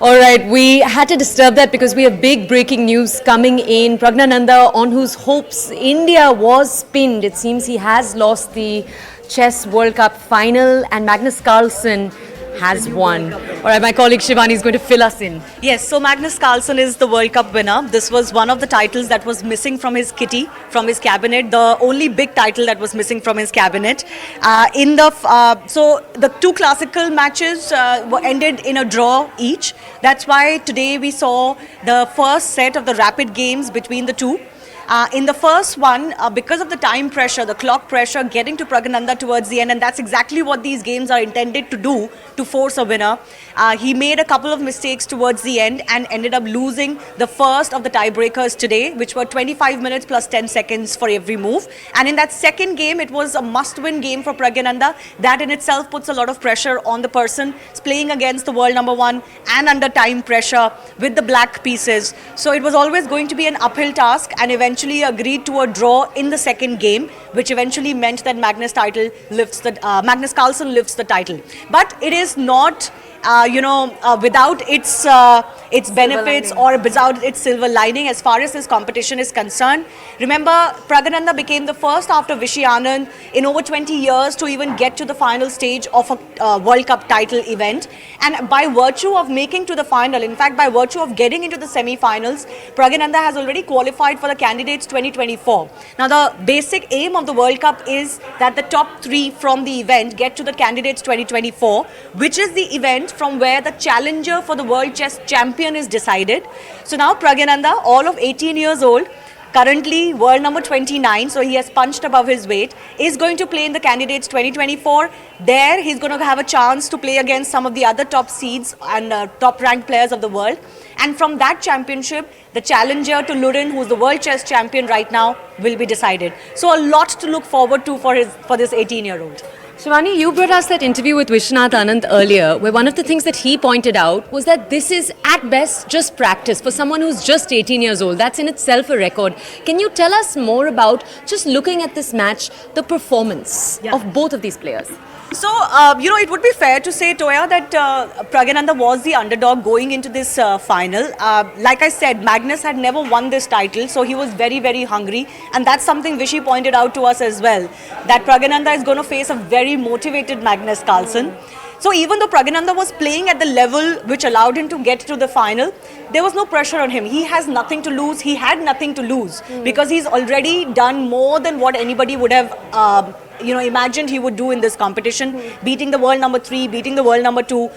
All right, we had to disturb that because we have big breaking news coming in. Praggnanandhaa, on whose hopes India was pinned, it seems he has lost the Chess World Cup final, and Magnus Carlsen has won. All right, my colleague Shivani is going to fill us in. Yes, so Magnus Carlsen is the World Cup winner. This was one of the titles that was missing from his kitty, from his cabinet. The only big title that was missing from his cabinet. So the two classical matches were ended in a draw each. That's why today we saw the first set of the rapid games between the two. In the first one, because of the time pressure, the clock pressure, getting to Praggnanandhaa towards the end, and that's exactly what these games are intended to do, to force a winner. He made a couple of mistakes towards the end and ended up losing the first of the tiebreakers today, which were 25 minutes plus 10 seconds for every move. And in that second game, it was a must-win game for Praggnanandhaa. That in itself puts a lot of pressure on the person playing against the world number one and under time pressure with the black pieces. So it was always going to be an uphill task, and eventually agreed to a draw in the second game, which eventually meant that Magnus Carlsen lifts the title. But it is not, without its benefits or without its silver lining as far as this competition is concerned. Remember, Praggnanandhaa became the first after Vishy Anand in over 20 years to even get to the final stage of a World Cup title event. And by virtue of making to the final, in fact, by virtue of getting into the semi-finals, Praggnanandhaa has already qualified for the Candidates 2024. Now, the basic aim of the World Cup is that the top three from the event get to the Candidates 2024, which is the event from where the challenger for the World Chess Champion is decided. So now Praggnanandhaa, all of 18 years old, currently world number 29, so he has punched above his weight, is going to play in the Candidates 2024. There he's going to have a chance to play against some of the other top seeds and top ranked players of the world. And from that championship, the challenger to Lurin, who's the World Chess Champion right now, will be decided. So a lot to look forward to for this 18-year-old. Shivani, you brought us that interview with Vishwanath Anand earlier, where one of the things that he pointed out was that this is at best just practice for someone who's just 18 years old. That's in itself a record. Can you tell us more about, just looking at this match, the performance of both of these players? So, it would be fair to say, Toya, that Praggnanandhaa was the underdog going into this final. Like I said, Magnus had never won this title, so he was very, very hungry. And that's something Vishy pointed out to us as well, that Praggnanandhaa is going to face a very motivated Magnus Carlsen. So even though Praggnanandhaa was playing at the level which allowed him to get to the final, there was no pressure on him. He has nothing to lose. He had nothing to lose because he's already done more than what anybody would have imagined he would do in this competition, beating the world number 3, beating the world number 2.